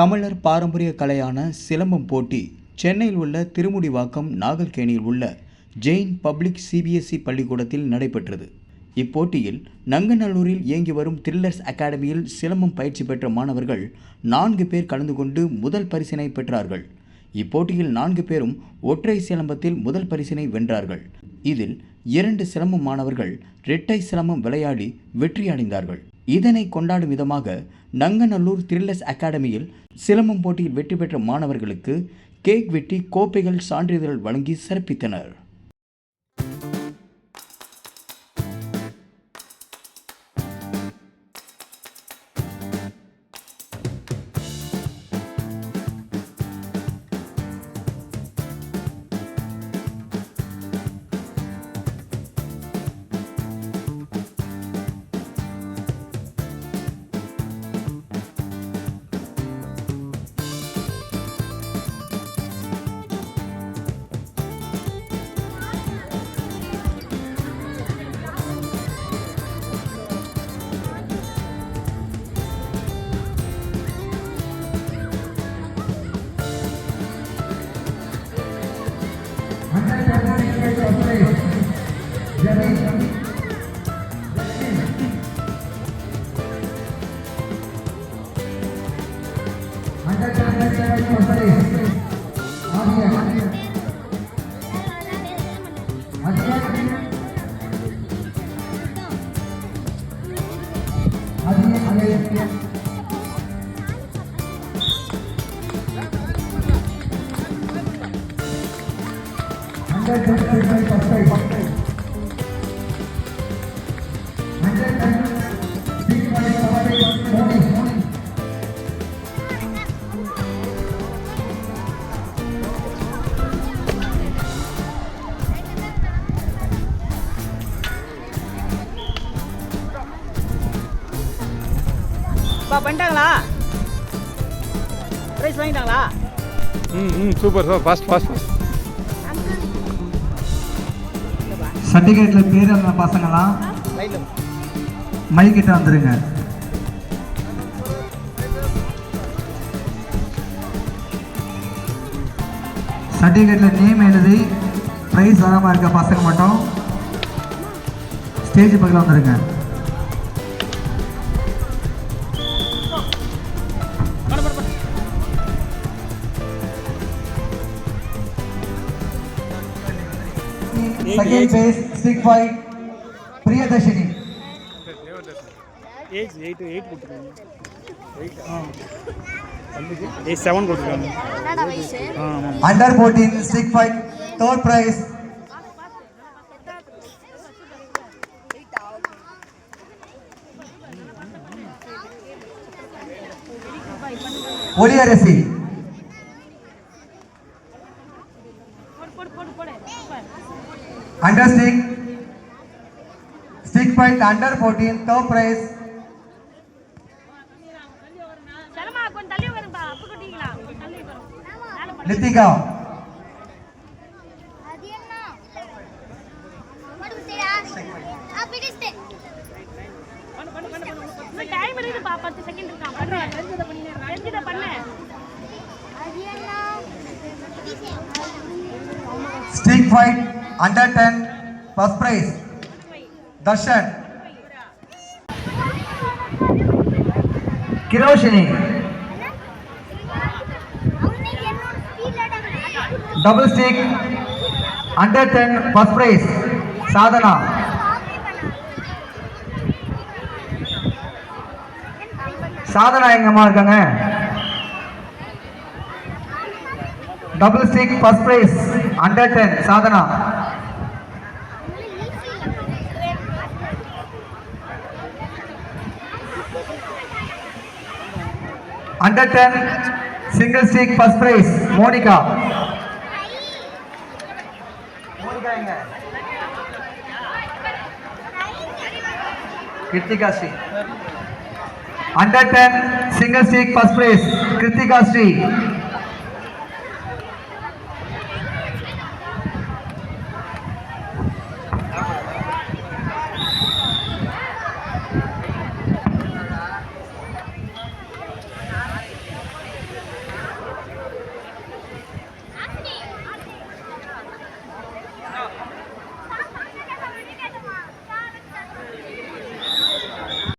தமிழர் பாரம்பரிய கலையான சிலம்பம் போட்டி சென்னையில் உள்ள திருமுடிவாக்கம் நாகல்கேணியில் உள்ள ஜெயின் பப்ளிக் சிபிஎஸ்இ பள்ளிக்கூடத்தில் நடைபெற்றது. இப்போட்டியில் நங்கநல்லூரில் இயங்கி வரும் த்ரில்லர்ஸ் அகாடமியில் சிலம்பம் பயிற்சி பெற்ற மாணவர்கள் 4 பேர் கலந்து கொண்டு முதல் பரிசினை பெற்றார்கள். இப்போட்டியில் 4 பேரும் ஒற்றை சிலம்பத்தில் முதல் பரிசினை வென்றார்கள். இதில் 2 சிலம்பம் மாணவர்கள் இரட்டை சிலம்பம் விளையாடி வெற்றி அடைந்தார்கள். இதனை கொண்டாடும் விதமாக நங்கநல்லூர் த்ரில்லர்ஸ் அகாடமியில் சிலம்பம் போட்டியில் வெற்றி பெற்ற மாணவர்களுக்கு கேக் வெட்டி கோப்பைகள் சான்றிதழ் வழங்கி சிறப்பித்தனர். பண்ணிட்டாங்களா? பிரைஸ் வாங்கிட்டாங்களா? Super sir. ஃபாஸ்ட் சர்டிஃபிகேட்ல பேர் அந்த பசங்களாம் மைக் கிட்ட வந்துருங்க. சர்டிஃபிகேட்ல நேம் எழுதி பிரைஸ் வராமல் இருக்க பசங்க மட்டும் ஸ்டேஜ் பக்கத்தில் வந்துருங்க. Second base, stick fight, Priyadashini. Age 8 கொடுத்துருக்காங்க. 7 கொடுத்துருக்காங்க. Under 14 stick fight, third prize. Oliyarasi. Under stick fight under 14 third prize. Litika. Stick fight under 10 first prize. Darshan. Kiroshini. Double stick under 10 first prize. Sadhana. Sadhana எங்கம்மா இருக்காங்க? Double stick first prize under 10 Sadhana. Under 10 single stick first prize Monica. Monica எங்க? Kritika Sri. Under 10 single stick first prize Kritika Sri.